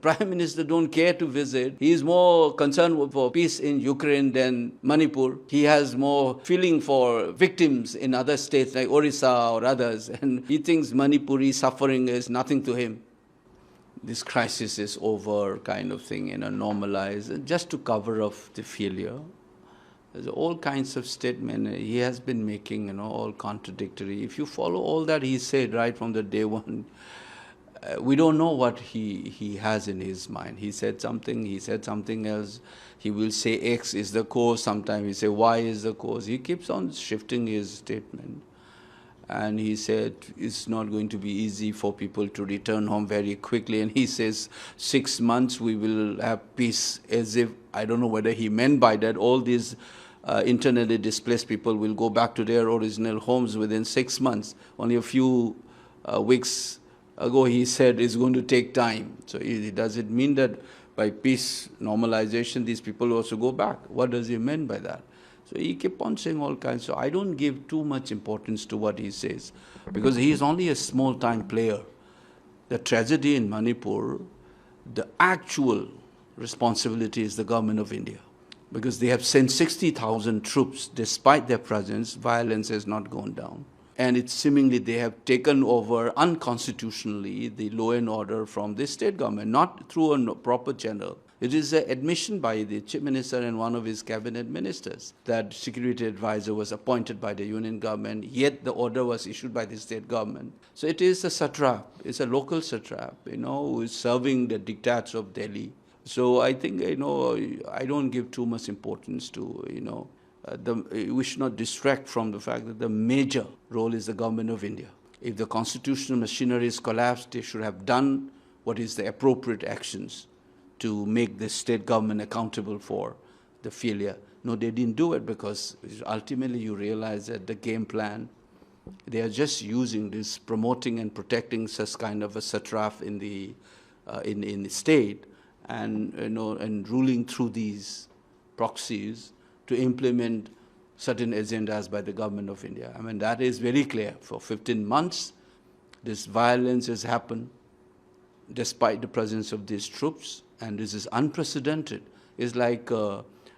Prime Minister don't care to visit. He is more concerned for peace in Ukraine than Manipur. He has more feeling for victims in other states like Orissa or others, and he thinks Manipuri suffering is nothing to him. This crisis is over kind of thing, normalized, just to cover up the failure. There's all kinds of statements he has been making, all contradictory. If you follow all that he said right from the day one, we don't know what he has in his mind. He said something else. He will say X is the cause, sometimes he say Y is the cause. He keeps on shifting his statement. And he said it's not going to be easy for people to return home very quickly. And he says 6 months we will have peace, as if, I don't know whether he meant by that, all these internally displaced people will go back to their original homes within 6 months. Only a few weeks ago he said it's going to take time. So does it mean that by peace normalization these people also go back? What does he mean by that? So he kept on saying all kinds. So I don't give too much importance to what he says, because he is only a small-time player. The tragedy in Manipur, the actual responsibility is the government of India, because they have sent 60,000 troops. Despite their presence, violence has not gone down. And it's seemingly they have taken over unconstitutionally the law and order from the state government, not through a proper channel. It is an admission by the Chief Minister and one of his cabinet ministers that security advisor was appointed by the union government, yet the order was issued by the state government. So it is a satrap, it's a local satrap, who is serving the diktats of Delhi. So I think, I don't give too much importance to, we should not distract from the fact that the major role is the government of India. If the constitutional machinery is collapsed, they should have done what is the appropriate actions to make the state government accountable for the failure. No, they didn't do it, because ultimately you realize that the game plan, they are just using this, promoting and protecting such kind of a satrap in the state, and and ruling through these proxies to implement certain agendas by the government of India. I mean, that is very clear. For 15 months, this violence has happened despite the presence of these troops, and this is unprecedented. It's like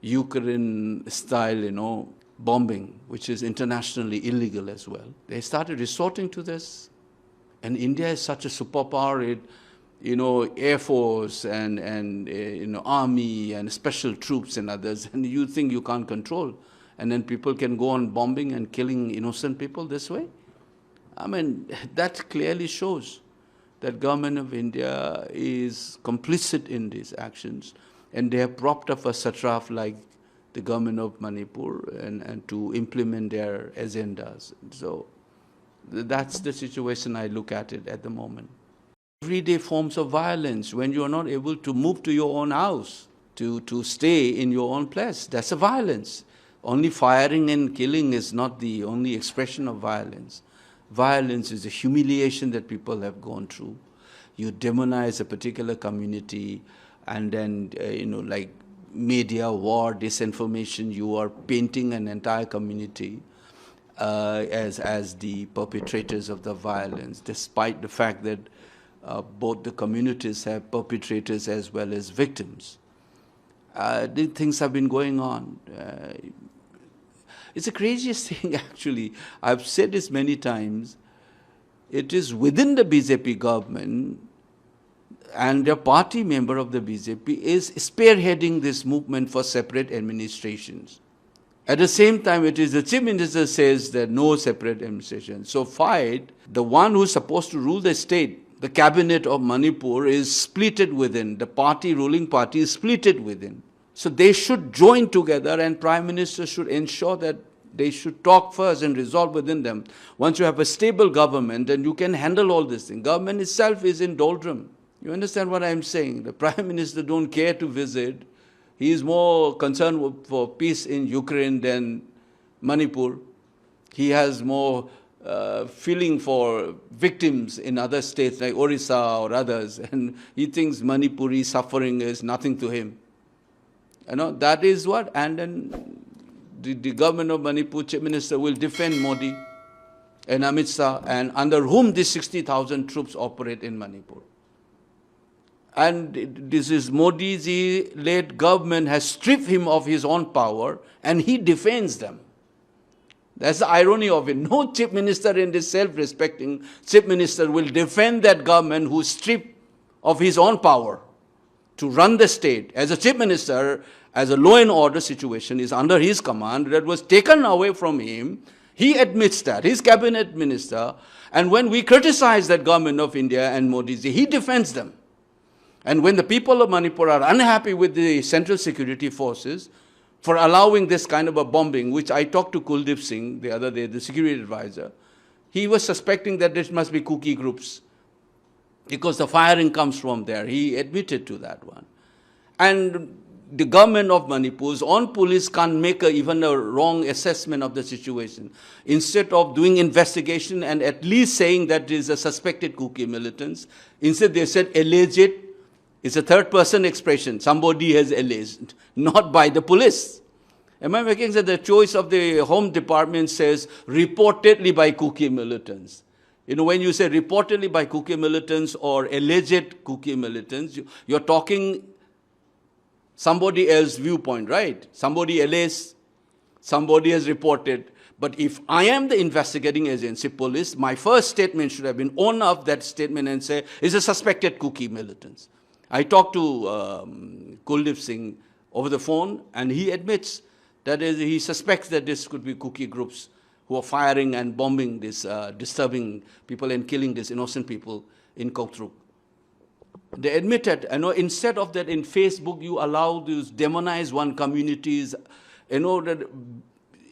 Ukraine-style, bombing, which is internationally illegal as well. They started resorting to this, and India is such a superpower. Air Force and army and special troops and others, and you think you can't control, and then people can go on bombing and killing innocent people this way? I mean, that clearly shows that government of India is complicit in these actions, and they have propped up a satrap like the government of Manipur and to implement their agendas. So that's the situation I look at it at the moment. Everyday forms of violence, when you are not able to move to your own house, to stay in your own place, that's a violence. Only firing and killing is not the only expression of violence. Violence is a humiliation that people have gone through. You demonize a particular community, and then, like media, war, disinformation, you are painting an entire community as the perpetrators of the violence, despite the fact that both the communities have perpetrators as well as victims. These things have been going on. It's the craziest thing, actually. I've said this many times. It is within the BJP government, and a party member of the BJP is spearheading this movement for separate administrations. At the same time, it is the Chief Minister says that no separate administration. So fight, the one who's supposed to rule the state, the cabinet of Manipur, is splitted within. The ruling party is splitted within. So they should join together, and Prime Minister should ensure that they should talk first and resolve within them. Once you have a stable government, then you can handle all this thing. Government itself is in doldrum. You understand what I'm saying? The Prime Minister don't care to visit. He is more concerned for peace in Ukraine than Manipur. He has more feeling for victims in other states like Orissa or others, and he thinks Manipuri suffering is nothing to him. That is what, and then the government of Manipur, Chief Minister, will defend Modi and Amit Shah, and under whom these 60,000 troops operate in Manipur. And this is Modi-ji-led government has stripped him of his own power, and he defends them. That's the irony of it. No chief minister in this self-respecting chief minister will defend that government who stripped of his own power to run the state. As a chief minister, as a law and order situation is under his command, that was taken away from him. He admits that, his cabinet minister. And when we criticize that government of India and Modi-ji, he defends them. And when the people of Manipur are unhappy with the central security forces for allowing this kind of a bombing, which I talked to Kuldeep Singh the other day, the security advisor, he was suspecting that this must be Kuki groups because the firing comes from there. He admitted to that one. And the government of Manipur's own police can't make even a wrong assessment of the situation. Instead of doing investigation and at least saying that it is a suspected Kuki militants, instead they said alleged. It's a third-person expression. Somebody has alleged, not by the police. Am I making sense? The choice of the Home Department says reportedly by Kuki militants. You know, when you say reportedly by Kuki militants or alleged Kuki militants, you're talking somebody else's viewpoint, right? Somebody alleged, somebody has reported. But if I am the investigating agency, police, my first statement should have been own up that statement and say, it's a suspected Kuki militants. I talked to Kuldeep Singh over the phone, and he admits that he suspects that this could be Kuki groups who are firing and bombing this, disturbing people and killing these innocent people in Koktruk. They admitted, instead of that in Facebook, you allow these demonize one communities, that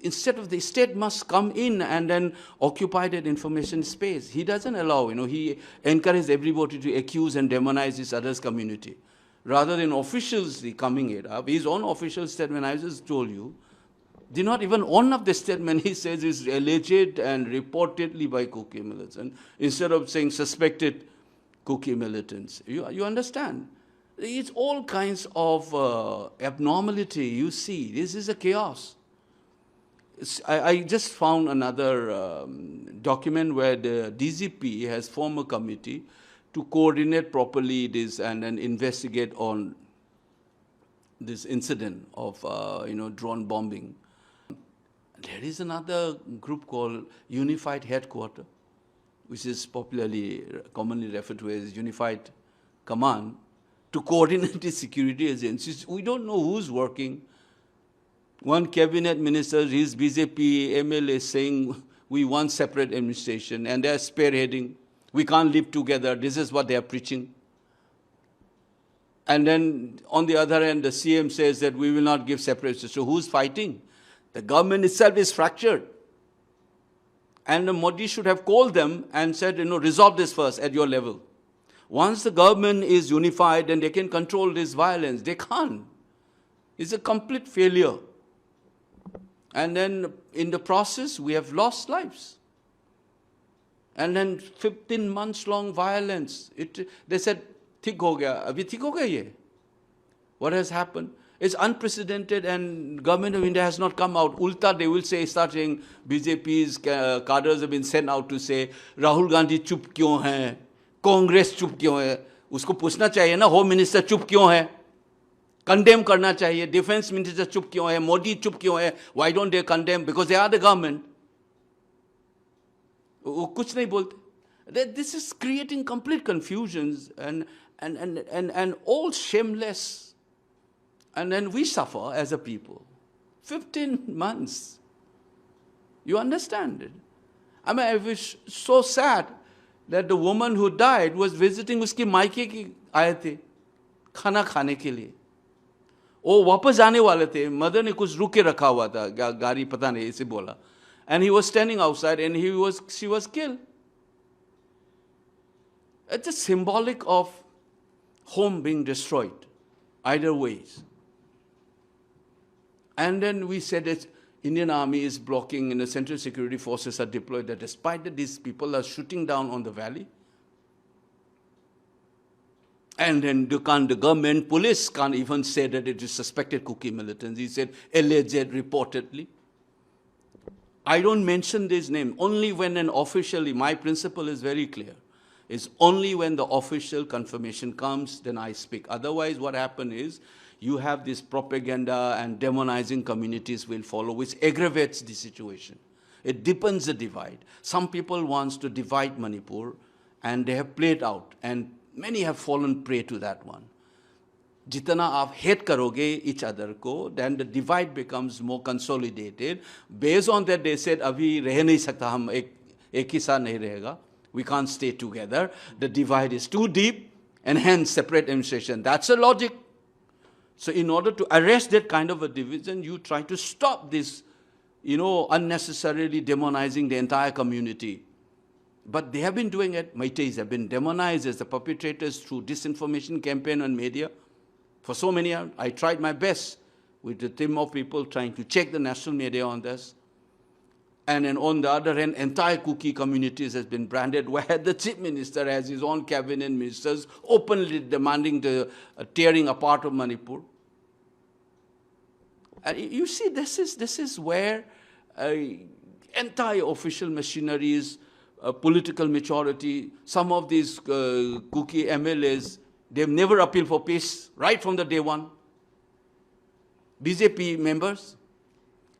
instead of the state must come in and then occupy that information space. He doesn't allow, he encourages everybody to accuse and demonize this other's community. Rather than officials coming it up, his own official statement, I just told you, did not even own up the statement. He says it's alleged and reportedly by Kuki militants, instead of saying suspected Kuki militants. You understand? It's all kinds of abnormality you see. This is a chaos. I just found another document where the DGP has formed a committee to coordinate properly this and investigate on this incident of drone bombing. There is another group called Unified Headquarters, which is commonly referred to as Unified Command, to coordinate the security agencies. We don't know who's working. One cabinet minister, his BJP MLA saying, we want separate administration, and they're spearheading. We can't live together. This is what they are preaching. And then, on the other hand, the CM says that we will not give separation. So who's fighting? The government itself is fractured. And Modi should have called them and said, resolve this first at your level. Once the government is unified, then they can control this violence. They can't. It's a complete failure. And then in the process, we have lost lives. And then 15 months long violence. They said, "Thik ho gaya." Abhi thik ho gaya ye? What has happened? It's unprecedented, and government of India has not come out. Ulta, they will say, start saying, BJP's cadres have been sent out to say, Rahul Gandhi chup kyun hai? Congress chup kyun hai? Usko पूछना चाहिए ना, Home Minister chup kyun hai? Condemn करना चाहिए. Defense Minister chup kyun hai? Modi chup kyun hai? Why don't they condemn? Because they are the government. वो कुछ नहीं बोलते. This is creating complete confusions and all shameless. And then we suffer as a people. 15 months. You understand it? I mean, I was so sad that the woman who died was visiting uski मायके की आए थे खाना खाने के लिए. वो वापस जाने वाले थे. मदर ने कुछ रुक के रखा हुआ था. गाड़ी पता नहीं ऐसे बोला. And he was standing outside and she was killed. It's a symbolic of home being destroyed. Either ways. And then we said that Indian Army is blocking and the Central Security Forces are deployed, that despite that these people are shooting down on the valley. And then the government police can't even say that it is suspected Kuki militants. He said alleged reportedly. I don't mention this name only when my principle is very clear. It's only when the official confirmation comes, then I speak. Otherwise, what happens is, you have this propaganda and demonizing communities will follow, which aggravates the situation. It deepens the divide. Some people want to divide Manipur, and they have played out, and many have fallen prey to that one. Jitana aap hate karoge each other ko, then the divide becomes more consolidated. Based on that, they said, abhi reh nahi sakta, hum ek hi saath nahi rahega. We can't stay together. The divide is too deep, and hence separate administration. That's the logic. So in order to arrest that kind of a division, you try to stop this, unnecessarily demonizing the entire community. But they have been doing it. Meiteis have been demonized as the perpetrators through disinformation campaign on media. For so many years, I tried my best with a team of people trying to check the national media on this. And then on the other hand, entire Kuki communities has been branded, where the chief minister has his own cabinet ministers openly demanding the tearing apart of Manipur. And you see, this is where entire official machineries, political maturity, some of these Kuki MLAs, they've never appealed for peace right from the day one. BJP members,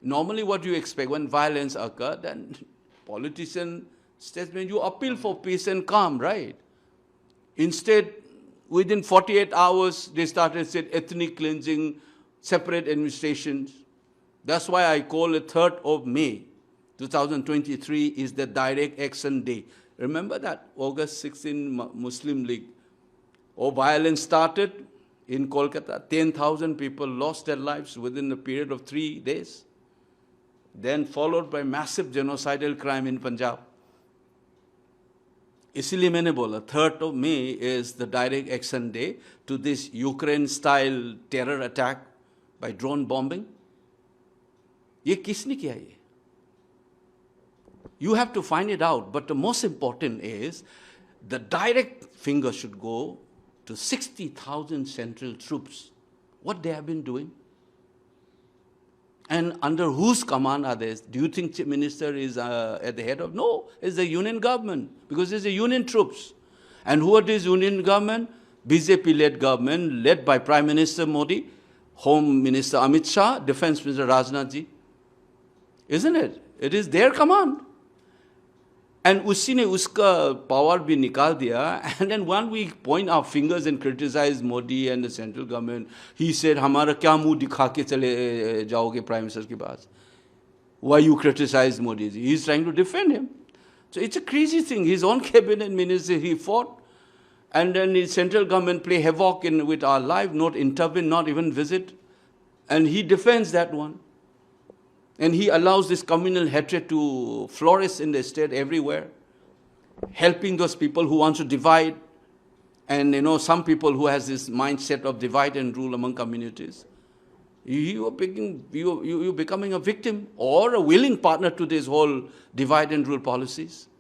normally what do you expect? When violence occurs, then politician statement, you appeal for peace and calm, right? Instead, within 48 hours, they started saying ethnic cleansing, separate administrations. That's why I call it 3rd of May, 2023 is the direct action day. Remember that? August 16 Muslim League. Violence started in Kolkata. 10,000 people lost their lives within a period of 3 days. Then followed by massive genocidal crime in Punjab. इसलिए मैंने बोला 3rd of May is the direct action day to this Ukraine-style terror attack by drone bombing. ये किसने किया ये? You have to find it out. But the most important is the direct finger should go to 60,000 central troops. What they have been doing? And under whose command are they? Do you think Chief Minister is at the head of? No, it's the union government, because it's the union troops. And who are these union government? BJP-led government, led by Prime Minister Modi, Home Minister Amit Shah, Defense Minister Rajnath Ji. Isn't it? It is their command. And उसी ने उसका power भी निकाल दिया. And then when we point our fingers and criticize Modi and the central government, he said, हमारा क्या मुंह दिखा के चले जाओगे Prime Minister के पास? Why you criticize Modi? He's trying to defend him. So it's a crazy thing. His own cabinet minister, he fought. And then the central government play havoc with our life, not intervene, not even visit. And he defends that one. And he allows this communal hatred to flourish in the state everywhere, helping those people who want to divide, and some people who has this mindset of divide and rule among communities. You're becoming a victim or a willing partner to this whole divide and rule policies.